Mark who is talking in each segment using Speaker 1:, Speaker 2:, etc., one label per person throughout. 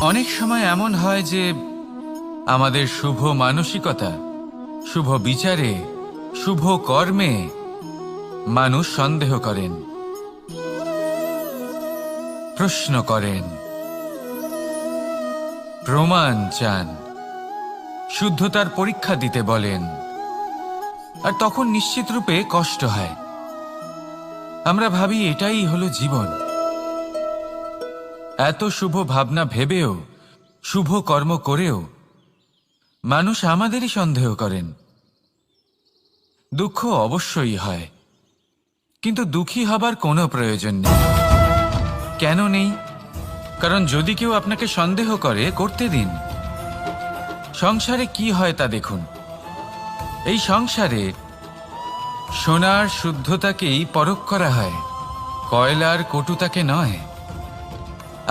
Speaker 1: অনেক সময় এমন হয় যে আমাদের শুভ মানসিকতা, শুভ বিচারে, শুভ কর্মে মানুষ সন্দেহ করেন, প্রশ্ন করেন, প্রমাণ চান, শুদ্ধতার পরীক্ষা দিতে বলেন, আর তখন নিশ্চিত রূপে কষ্ট হয়। আমরা ভাবি এটাই হলো জীবন। এত শুভ ভাবনা ভেবেও, শুভ কর্ম করেও মানুষ আমাদেরই সন্দেহ করেন। দুঃখ অবশ্যই হয়, কিন্তু দুঃখী হবার কোনো প্রয়োজন নেই। কেন নেই? কারণ যদি কেউ আপনাকে সন্দেহ করে, করতে দিন। সংসারে কি হয় তা দেখুন। এই সংসারে সোনার শুদ্ধতাকেই পরখ করা হয়, কয়লার কটুতাকে নয়।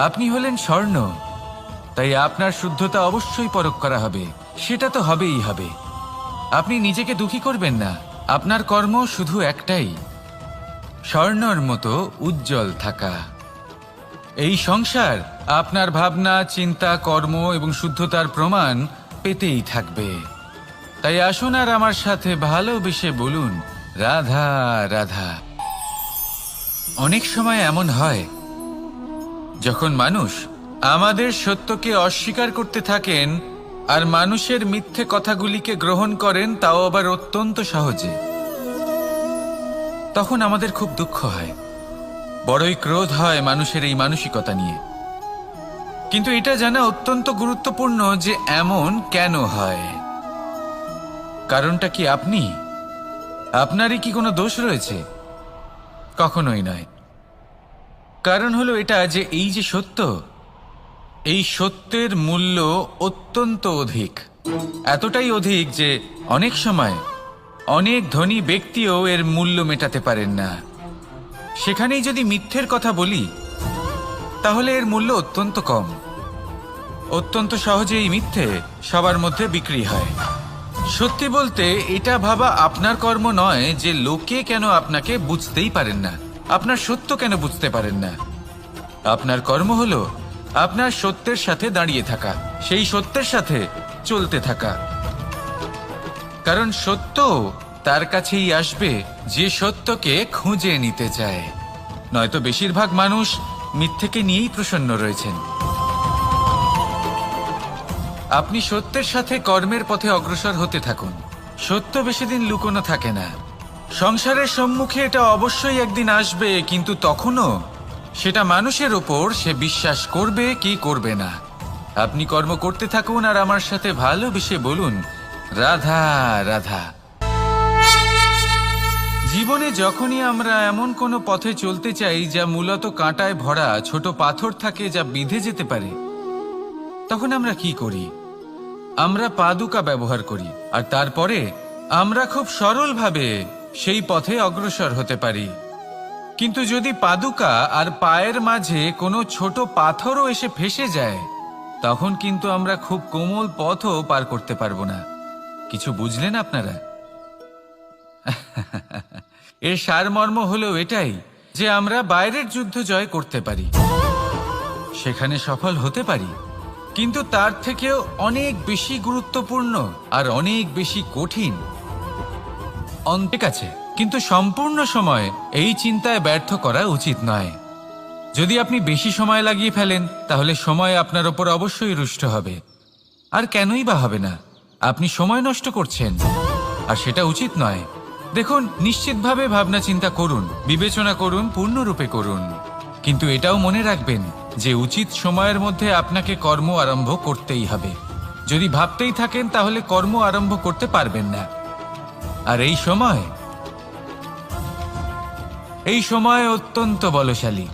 Speaker 1: আপনি হলেন স্বর্ণ, তাই আপনার শুদ্ধতা অবশ্যই পরখ করা হবে। সেটা তো হবেই হবে। আপনি নিজেকে দুঃখী করবেন না। আপনার কর্ম শুধু একটাই, স্বর্ণর মতো উজ্জ্বল থাকা। এই সংসার আপনার ভাবনা, চিন্তা, কর্ম এবং শুদ্ধতার প্রমাণ পেতেই থাকবে। তাই আসুন আর আমার সাথে ভালোবেসে বলুন, রাধা রাধা। অনেক সময় এমন হয় যখন মানুষ আমাদের সত্যকে অস্বীকার করতে থাকেন আর মানুষের মিথ্যে কথাগুলিকে গ্রহণ করেন, তাও আবার অত্যন্ত সহজে। তখন আমাদের খুব দুঃখ হয়, বড়ই ক্রোধ হয় মানুষের এই মানসিকতা নিয়ে। কিন্তু এটা জানা অত্যন্ত গুরুত্বপূর্ণ যে এমন কেন হয়। কারণটা কি আপনি? আপনারই কি কোনো দোষ রয়েছে? কখনোই নয়। কারণ হলো এটা যে এই যে সত্য, এই সত্যের মূল্য অত্যন্ত অধিক। এতটাই অধিক যে অনেক সময় অনেক ধনী ব্যক্তিও এর মূল্য মেটাতে পারেন না। সেখানেই যদি মিথ্যের কথা বলি, তাহলে এর মূল্য অত্যন্ত কম। অত্যন্ত সহজে এই মিথ্যে সবার মধ্যে বিক্রি হয়। সত্যি বলতে এটা ভাবা আপনার কর্ম নয় যে লোকে কেন আপনাকে বুঝতেই পারেন না, আপনার সত্য কেন বুঝতে পারেন না। আপনার কর্ম হলো আপনার সত্যের সাথে দাঁড়িয়ে থাকা, সেই সত্যের সাথে চলতে থাকা। কারণ সত্য তার কাছেই আসবে যে সত্যকে খুঁজে নিতে চায়। নয়তো বেশিরভাগ মানুষ মিথ্যেকে নিয়েই প্রসন্ন রয়েছেন। আপনি সত্যের সাথে কর্মের পথে অগ্রসর হতে থাকুন। সত্য বেশি দিন লুকোনো থাকে না। সংসারের সম্মুখে এটা অবশ্যই একদিন আসবে, কিন্তু তখনও সেটা মানুষের ওপর সে বিশ্বাস করবে কি করবে না। আপনি কর্ম করতে থাকুন আর আমার সাথে ভালোবেসে বলুন, রাধা রাধা। জীবনে যখনই আমরা এমন কোনো পথে চলতে চাই যা মূলত কাঁটায় ভরা, ছোট পাথর থাকে যা বিঁধে যেতে পারে, তখন আমরা কি করি? আমরা পাদুকা ব্যবহার করি, আর তারপরে আমরা খুব সরলভাবে সেই পথে অগ্রসর হতে পারি। কিন্তু যদি পাদুকা আর পায়ের মাঝে কোনো ছোট পাথরও এসে ফেসে যায়, তখন কিন্তু আমরা খুব কোমল পথও পার করতে পারবো না। কিছু বুঝলেন আপনারা? এর সারমর্ম হলো এটাই যে আমরা বাইরের যুদ্ধ জয় করতে পারি, সেখানে সফল হতে পারি, কিন্তু তার থেকেও অনেক বেশি গুরুত্বপূর্ণ আর অনেক বেশি কঠিন অনেক আছে। কিন্তু সম্পূর্ণ সময় এই চিন্তায় ব্যর্থ করা উচিত নয়। যদি আপনি বেশি সময় লাগিয়ে ফেলেন, তাহলে সময় আপনার ওপর অবশ্যই রুষ্ট হবে। আর কেনই বা হবে না? আপনি সময় নষ্ট করছেন, আর সেটা উচিত নয়। দেখুন, নিশ্চিতভাবে ভাবনা চিন্তা করুন, বিবেচনা করুন, পূর্ণরূপে করুন, কিন্তু এটাও মনে রাখবেন যে উচিত সময়ের মধ্যে আপনাকে কর্ম আরম্ভ করতেই হবে। যদি ভাবতেই থাকেন, তাহলে কর্ম আরম্ভ করতে পারবেন না। আর এই সময় অত্যন্ত বলশালী।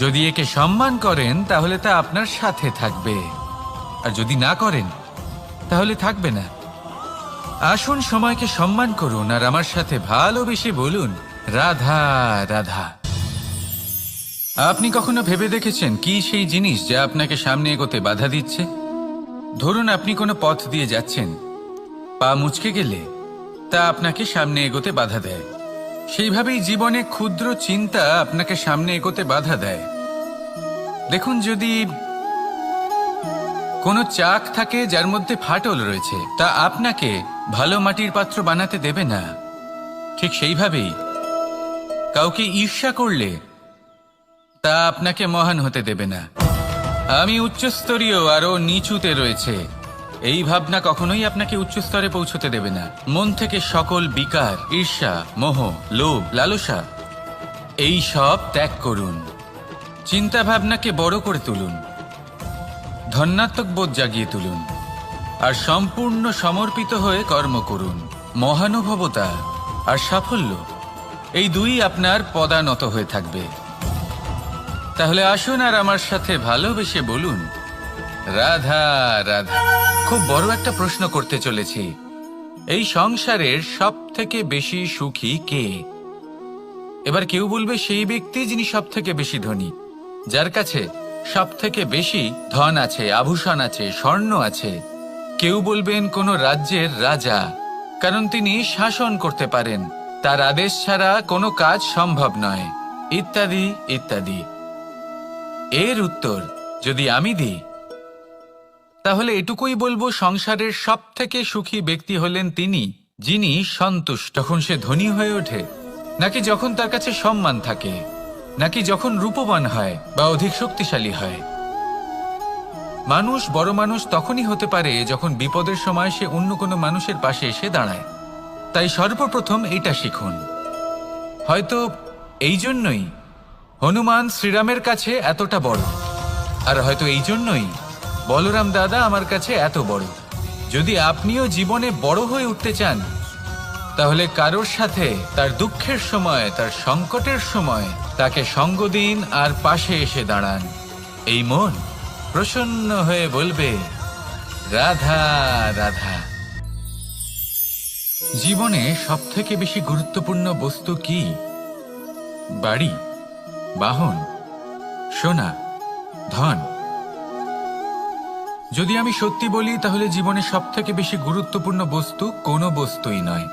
Speaker 1: যদি একে সম্মান করেন, তাহলে তা আপনার সাথে থাকবে, আর যদি না করেন, তাহলে থাকবে না। আসুন সময়কে সম্মান করুন আর আমার সাথে ভালোবেসে বলুন, রাধা রাধা। আপনি কখনো ভেবে দেখেছেন কি সেই জিনিস যা আপনাকে সামনে এগোতে বাধা দিচ্ছে? ধরুন আপনি কোনো পথ দিয়ে যাচ্ছেন, পা মুচকে গেলে তা আপনাকে সামনে এগোতে বাধা দেয়। সেইভাবেই জীবনে ক্ষুদ্র চিন্তা আপনাকে সামনে এগোতে বাধা দেয়। দেখুন, যদি কোনো চাক থাকে যার মধ্যে ফাটল রয়েছে, তা আপনাকে ভালো মাটির পাত্র বানাতে দেবে না। ঠিক সেইভাবেই কাউকে ঈর্ষা করলে তা আপনাকে মহান হতে দেবে না। আমি উচ্চস্তরীয় আরো নিচুতে রয়েছে, এই ভাবনা কখনোই আপনাকে উচ্চস্তরে পৌঁছতে দেবে না। মন থেকে সকল বিকার, ঈর্ষা, মোহ, লোভ, লালসা এই সব ত্যাগ করুন। চিন্তা ভাবনাকে বড় করে তুলুন, ধন্যাত্মক বোধ জাগিয়ে তুলুন, আর সম্পূর্ণ সমর্পিত হয়ে কর্ম করুন। মহানুভবতা আর সাফল্য এই দুই আপনার পদানত হয়ে থাকবে। তাহলে আসুন আর আমার সাথে ভালোবেসে বলুন, রাধা রাধা। খুব বড় একটা প্রশ্ন করতে চলেছি, এই সংসারের সব থেকে বেশি সুখী কে? এবার কেউ বলবে সেই ব্যক্তি যিনি সব থেকে বেশি ধনী, যার কাছে সব থেকে বেশি ধন আছে, আভূষণ আছে, স্বর্ণ আছে। কেউ বলবেন কোনো রাজ্যের রাজা, কারণ তিনি শাসন করতে পারেন, তার আদেশ ছাড়া কোনো কাজ সম্ভব নয়, ইত্যাদি ইত্যাদি। এর উত্তর যদি আমি দিই, তাহলে এটুকুই বলবো, সংসারের সব থেকে সুখী ব্যক্তি হলেন তিনি যিনি সন্তুষ্ট। যখন সে ধনী হয়ে ওঠে, নাকি যখন তার কাছে সম্মান থাকে, নাকি যখন রূপবান হয় বা অধিক শক্তিশালী হয়। মানুষ বড় মানুষ তখনই হতে পারে যখন বিপদের সময় সে অন্য কোনো মানুষের পাশে এসে দাঁড়ায়। তাই সর্বপ্রথম এটা শিখুন। হয়তো এই জন্যই হনুমান শ্রীরামের কাছে এতটা বড়, আর হয়তো এই জন্যই বলরাম দাদা আমার কাছে এত বড়। যদি আপনিও জীবনে বড় হয়ে উঠতে চান, তাহলে কারোর সাথে তার দুঃখের সময়, তার সংকটের সময় তাকে সঙ্গ দিন আর পাশে এসে দাঁড়ান। এই মন প্রসন্ন হয়ে বলবে, রাধা রাধা। জীবনে সব থেকে বেশি গুরুত্বপূর্ণ বস্তু কি? বাড়ি, বাহন, সোনা, ধন। যদি আমি সত্যি বলি, তাহলে জীবনে সব থেকে বেশি গুরুত্বপূর্ণ বস্তু কোনো বস্তুই নয়।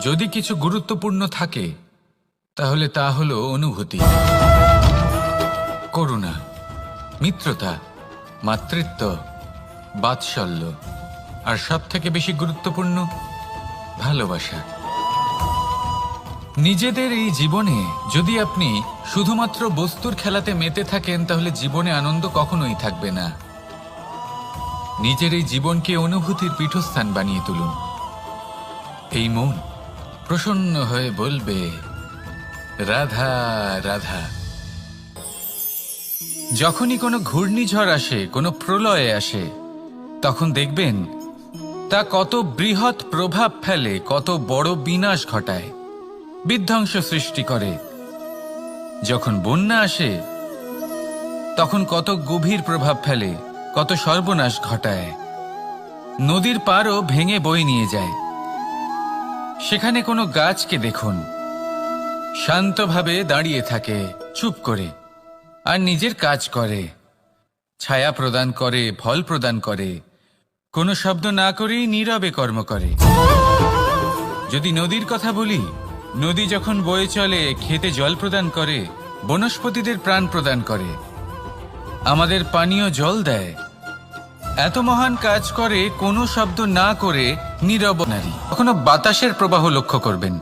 Speaker 1: যদি কিছু গুরুত্বপূর্ণ থাকে, তাহলে তা হলো অনুভূতি, করুণা, মিত্রতা, মাতৃত্ব, বাৎসল্য, আর সব থেকে বেশি গুরুত্বপূর্ণ ভালোবাসা। নিজেদের এই জীবনে যদি আপনি শুধুমাত্র বস্তুর খেলাতে মেতে থাকেন, তাহলে জীবনে আনন্দ কখনোই থাকবে না। নিজের এই জীবনকে অনুভূতির পীঠস্থান বানিয়ে তুলুন। এই মন প্রসন্ন হয়ে বলবে, রাধা রাধা। যখনই কোনো ঘূর্ণিঝড় আসে, কোনো প্রলয়ে আসে, তখন দেখবেন তা কত বৃহৎ প্রভাব ফেলে, কত বড় বিনাশ ঘটায়, বিধ্বংস সৃষ্টি করে। যখন বন্যা আসে, তখন কত গভীর প্রভাব ফেলে, কত সর্বনাশ ঘটায়। নদীর পাড়ও ভেঙে বয়ে নিয়ে যায়। সেখানে কোনো গাছকে দেখুন, শান্তভাবে দাঁড়িয়ে থাকে, চুপ করে, আর নিজের কাজ করে, ছায়া প্রদান করে, ফল প্রদান করে, কোনো শব্দ না করেই নীরবে কর্ম করে। যদি নদীর কথা বলি, নদী যখন বয়ে চলে, খেতে জল প্রদান করে, বনস্পতিদের প্রাণ প্রদান করে, আমাদের পানীয় জল দেয়। এত মহান কাজ করে কোনো শব্দ না করে, নীরব নারী। কখনো বাতাসের প্রবাহ লক্ষ্য করবেন।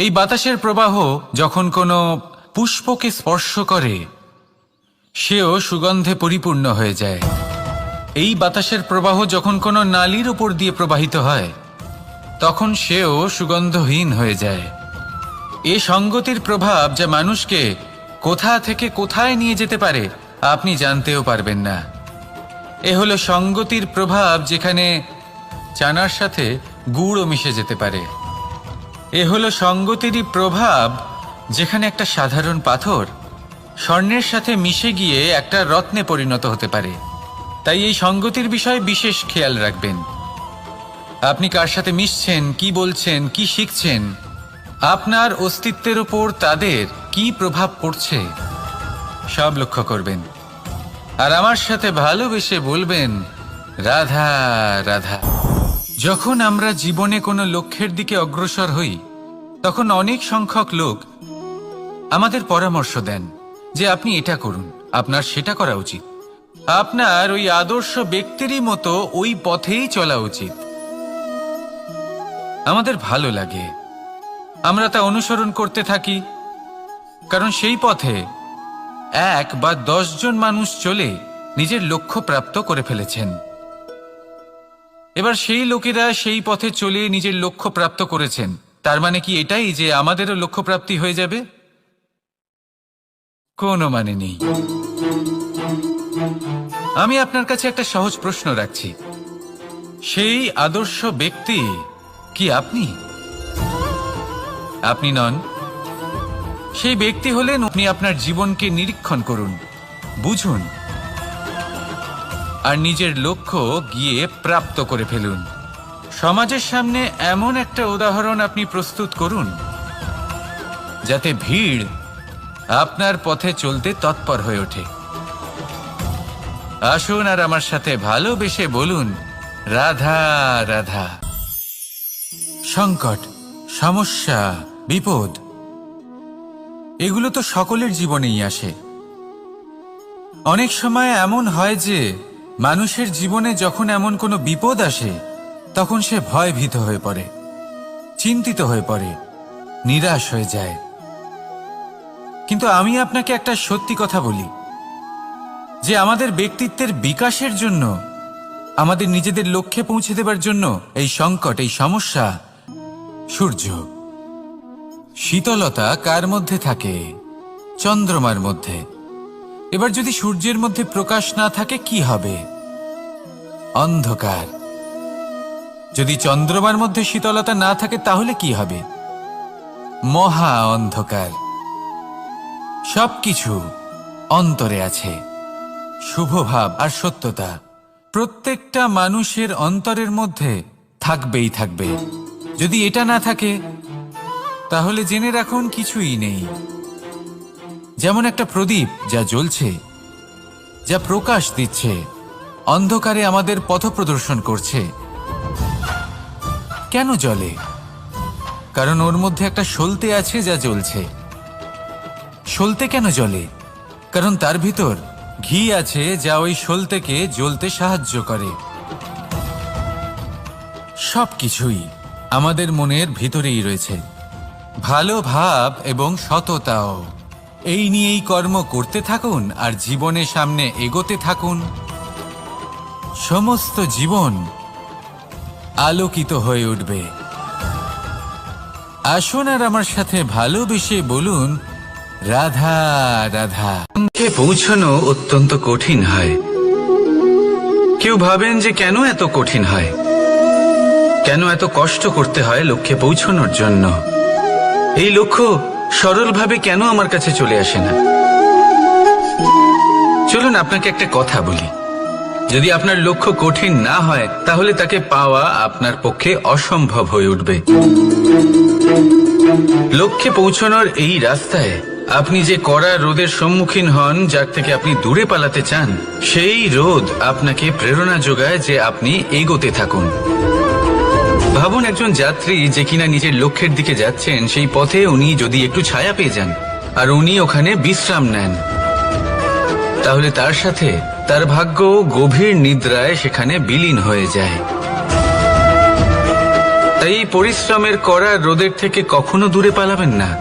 Speaker 1: এই বাতাসের প্রবাহ যখন কোনো পুষ্পকে স্পর্শ করে, সেও সুগন্ধে পরিপূর্ণ হয়ে যায়। এই বাতাসের প্রবাহ যখন কোনো নালীর উপর দিয়ে প্রবাহিত হয়, তখন সেও সুগন্ধহীন হয়ে যায়। এ সঙ্গতির প্রভাব যা মানুষকে কোথা থেকে কোথায় নিয়ে যেতে পারে, আপনি জানতেও পারবেন না। এ হলো সঙ্গতির প্রভাব, যেখানে চানার সাথে গুড়ও মিশে যেতে পারে। এ হলো সঙ্গতিরই প্রভাব, যেখানে একটা সাধারণ পাথর স্বর্ণের সাথে মিশে গিয়ে একটা রত্নে পরিণত হতে পারে। তাই এই সঙ্গতির বিষয়ে বিশেষ খেয়াল রাখবেন। আপনি কার সাথে মিশছেন, কি বলছেন, কি শিখছেন, আপনার অস্তিত্বের উপর তাদের কি প্রভাব পড়ছে, সব লক্ষ্য করবেন। আর আমার সাথে ভালোবেসে বলবেন, রাধা রাধা। যখন আমরা জীবনে কোনো লক্ষ্যের দিকে অগ্রসর হই, তখন অনেক সংখ্যক লোক আমাদের পরামর্শ দেন যে আপনি এটা করুন, আপনার সেটা করা উচিত, আপনার ওই আদর্শ ব্যক্তিরই মতো ওই পথেই চলা উচিত। আমাদের ভালো লাগে, আমরা তা অনুসরণ করতে থাকি, কারণ সেই পথে 1 বা 10 জন মানুষ চলে নিজের লক্ষ্য প্রাপ্ত করে ফেলেছেন। এবার সেই লোকেরা সেই পথে চলে নিজের লক্ষ্য প্রাপ্ত করেছেন, তার মানে কি এটাই যে আমাদেরও লক্ষ্য প্রাপ্তি হয়ে যাবে? কোনো মানে নেই। আমি আপনার কাছে একটা সহজ প্রশ্ন রাখছি, সেই আদর্শ ব্যক্তি কি আপনি? আপনি নন। সেই ব্যক্তি হলেন আপনি। আপনার জীবনকে নিরীক্ষণ করুন, বুঝুন, আর নিজের লক্ষ্য গিয়ে প্রাপ্ত করে ফেলুন। সমাজের সামনে এমন একটা উদাহরণ আপনি প্রস্তুত করুন যাতে ভিড় আপনার পথে চলতে তৎপর হয়ে ওঠে। আসুন আর আমার সাথে ভালোবেসে বলুন, রাধা রাধা। সংকট, সমস্যা, বিপদ এগুলো তো সকলের জীবনেই আসে। অনেক সময় এমন হয় যে মানুষের জীবনে যখন এমন কোনো বিপদ আসে তখন সে ভয়ভীত হয়ে পড়ে, চিন্তিত হয়ে পড়ে, নিরাশ হয়ে যায়। কিন্তু আমি আপনাকে একটা সত্যি কথা বলি যে আমাদের ব্যক্তিত্বের বিকাশের জন্য, আমাদের নিজেদের লক্ষ্যে পৌঁছে দেবার জন্য এই সংকট, এই সমস্যা, সূর্য, শীতলতা কার মধ্যে থাকে? চন্দ্রমার মধ্যে। এবার যদি সূর্যের মধ্যে প্রকাশ না থাকে কি হবে? অন্ধকার। যদি চন্দ্রমার মধ্যে শীতলতা না থাকে তাহলে কি হবে? মহা অন্ধকার। সবকিছু অন্তরে আছে, শুভভাব আর সত্যতা প্রত্যেকটা মানুষের অন্তরের মধ্যে থাকবেই থাকবে। যদি এটা না থাকে তাহলে জেনে রাখুন কিছুই নেই। যেমন একটা প্রদীপ যা জ্বলছে, যা প্রকাশ দিচ্ছে, অন্ধকারে আমাদের পথ প্রদর্শন করছে। কেন জ্বলে? কারণ ওর মধ্যে একটা সলতে আছে যা জ্বলছে। সলতে কেন জ্বলে? কারণ তার ভিতর ঘি আছে যা ওই সলতেকে জ্বলতে সাহায্য করে। সবকিছুই আমাদের মনের ভিতরেই রয়েছে, ভালো ভাব এবং সততাও। এই নিয়েই কর্ম করতে থাকুন আর জীবনের সামনে এগোতে থাকুন। সমস্ত জীবন আলোকিত হয়ে উঠবে। আসুন আর আমার সাথে ভালোবেসে বলুন, রাধা রাধা। লক্ষ্যে পৌঁছানো অত্যন্ত কঠিন হয়। কেউ ভাবেন যে কেন এত কঠিন হয়, কেন এত কষ্ট করতে হয় লক্ষ্যে পৌঁছানোর জন্য? এই লক্ষ্য সরলভাবে কেন আমার কাছে চলে আসে না? চলুন আপনাকে একটা কথা বলি, যদি আপনার লক্ষ্য কঠিন না হয় তাহলে তাকে পাওয়া আপনার পক্ষে অসম্ভব হয়ে উঠবে। লক্ষ্যে পৌঁছানোর এই রাস্তায় আপনি যে কড়া রোদের সম্মুখীন হন, যার থেকে আপনি দূরে পালাতে চান, সেই রোদ আপনাকে প্রেরণা যোগায় যে আপনি এগোতে থাকুন। ভাবুন একজন যাত্রী যে কিনা নিজের লক্ষ্যের দিকে যাচ্ছেন, সেই পথে উনি যদি একটু ছায়া পেয়ে যান আর উনি ওখানে বিশ্রাম নেন, তাহলে তার সাথে তার ভাগ্য গভীর নিদ্রায় সেখানে বিলীন হয়ে যায়। তাই পরিশ্রমের করা রোদের থেকে কখনো দূরে পালাবেন না।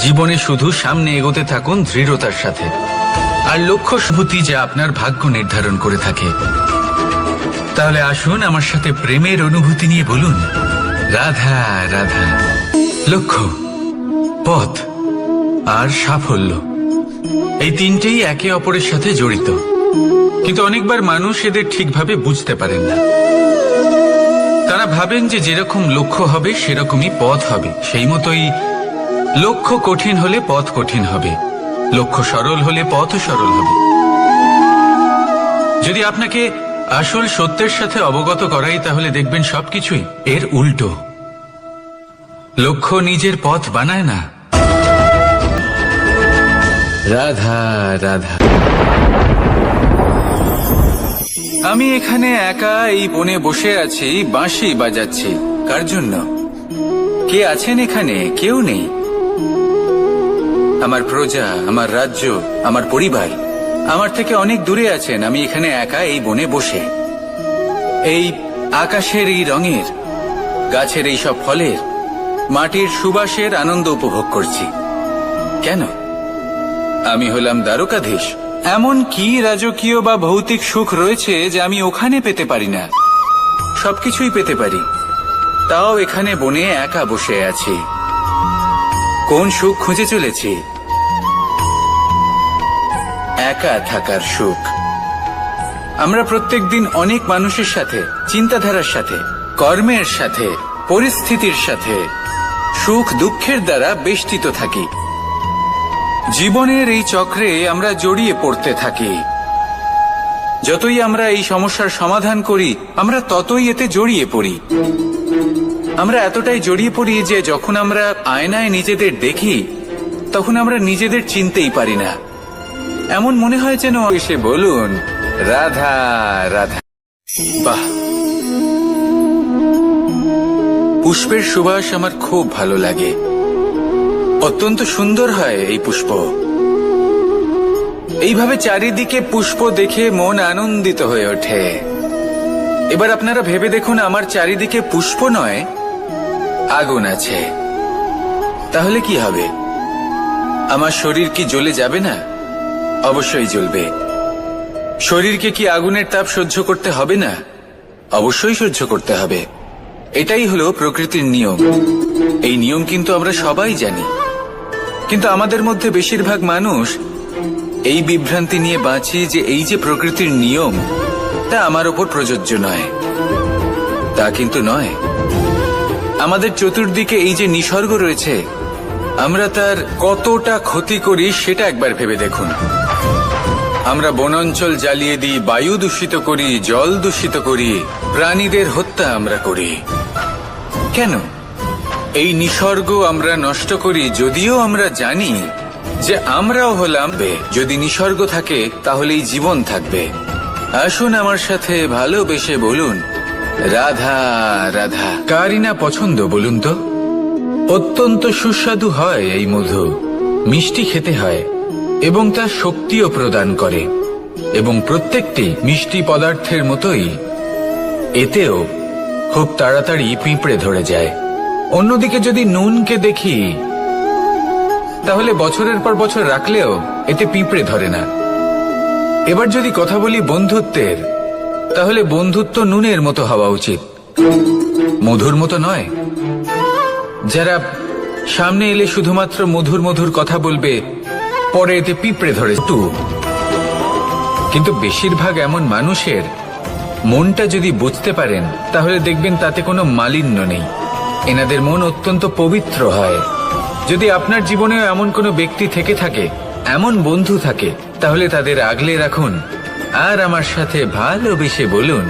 Speaker 1: জীবনে শুধু সামনে এগোতে থাকুন দৃঢ়তার সাথে, আর লক্ষ্য সুভূতি যা আপনার ভাগ্য নির্ধারণ করে থাকে। তাহলে আসুন আমার সাথে প্রেমের অনুভূতি নিয়ে বলুন, রাধা রাধা। লক্ষ্য, পথ আর সাফল্য, এই তিনটেই একে অপরের সাথে জড়িত, কিন্তু অনেকবার মানুষ এদের ঠিকভাবে বুঝতে পারেন না। তারা ভাবেন যে যেরকম লক্ষ্য হবে সেরকমই পথ হবে। সেই মতোই লক্ষ্য কঠিন হলে পথ কঠিন হবে, লক্ষ্য সরল হলে পথও সরল হবে। যদি আপনাকে আসল সত্যের সাথে অবগত করাই, তাহলে দেখবেন সবকিছুই এর উল্টো। লক্ষ্য নিজের পথ বানায় না। রাধা রাধা। আমি এখানে একা এই বনে বসে আছি, বাঁশি বাজাচ্ছি। কার জন্য? কে আছেন এখানে? কেউ নেই। আমার প্রজা, আমার রাজ্য, আমার পরিবার, আমার থেকে অনেক দূরে আছেন, আমি এখানে একা এই বনে বসে এই আকাশের এই রঙের, গাছের এই সব ফলের, মাটির সুবাসের আনন্দ উপভোগ করছি। কেন? আমি হলাম দ্বারকাধীশ। এমন কি রাজকীয় বা ভৌতিক সুখ রয়েছে যে আমি ওখানে পেতে পারি না? সবকিছুই পেতে পারি, তাও এখানে বনে একা বসে আছি। কোন সুখ খুঁজে চলেছি? একা থাকার সুখ। আমরা প্রত্যেকদিন অনেক মানুষের সাথে, চিন্তাধারার সাথে, কর্মের সাথে, পরিস্থিতির সাথে, সুখ দুঃখের দ্বারা বেষ্টিত থাকি। জীবনের এই চক্রে আমরা জড়িয়ে পড়তে থাকি। যতই আমরা এই সমস্যার সমাধান করি, আমরা ততই এতে জড়িয়ে পড়ি। আমরা এতটাই জড়িয়ে পড়ি যে যখন আমরা আয়নায় নিজেদের দেখি, তখন আমরা নিজেদের চিনতেই পারি না। এমন মনে হয় যেন এসে বলুন, রাধা রাধা। বাহ, পুষ্পের সুবাস আমার খুব ভালো লাগে। অত্যন্ত সুন্দর হয় এই পুষ্প। এইভাবে চারিদিকে পুষ্প দেখে মন আনন্দিত হয়ে ওঠে। এবার আপনারা ভেবে দেখুন, আমার চারিদিকে পুষ্প নয়, আগুন আছে। তাহলে কি হবে? আমার শরীর কি জ্বলে যাবে না? অবশ্যই জ্বলবে। শরীরকে কি আগুনের তাপ সহ্য করতে হবে না? অবশ্যই সহ্য করতে হবে। এটাই হলো প্রকৃতির নিয়ম। এই নিয়ম কিন্তু আমরা সবাই জানি, কিন্তু আমাদের মধ্যে বেশিরভাগ মানুষ এই বিভ্রান্তি নিয়ে বাঁচি যে এই যে প্রকৃতির নিয়ম, তা আমার ওপর প্রযোজ্য নয়। তা কিন্তু নয়। আমাদের চতুর্দিকে এই যে নিসর্গ রয়েছে, আমরা তার কতটা ক্ষতি করি সেটা একবার ভেবে দেখুন। আমরা বনাঞ্চল জ্বালিয়ে দিই, বায়ু দূষিত করি, জল দূষিত করি, প্রাণীদের হত্যা আমরা করি। কেন? এই নিসর্গ আমরা নষ্ট করি, যদিও আমরা জানি যে আমরাও হলাম। যদি নিসর্গ থাকে তাহলেই জীবন থাকবে। আসুন আমার সাথে ভালোবেসে বলুন, রাধা রাধা। কারই না পছন্দ বলুন তো? অত্যন্ত সুস্বাদু হয় এই মধু, মিষ্টি খেতে হয় এবং তা শক্তিও প্রদান করে। এবং প্রত্যেকটি মিষ্টি পদার্থের মতোই এতেও খুব তাড়াতাড়ি পিঁপড়ে ধরে যায়। অন্যদিকে যদি নুনকে দেখি, তাহলে বছরের পর বছর রাখলেও এতে পিঁপড়ে ধরে না। এবার যদি কথা বলি বন্ধুত্বের, তাহলে বন্ধুত্ব নুনের মতো হওয়া উচিত, মধুর মতো নয়। যারা সামনে এলে শুধুমাত্র মধুর মধুর কথা বলবে, পরে এতে পিঁপড়ে ধরে। কিন্তু বেশিরভাগ এমন মানুষের মনটা যদি বুঝতে পারেন, তাহলে দেখবেন তাতে কোনো মালিন্য নেই। এনাদের মন অত্যন্ত পবিত্র হয়। যদি আপনার জীবনেও এমন কোনো ব্যক্তি থেকে থাকে, এমন বন্ধু থাকে, তাহলে তাদের আগলে রাখুন আর আমার সাথে ভালোবেসে বলুন,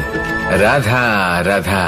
Speaker 1: রাধা রাধা।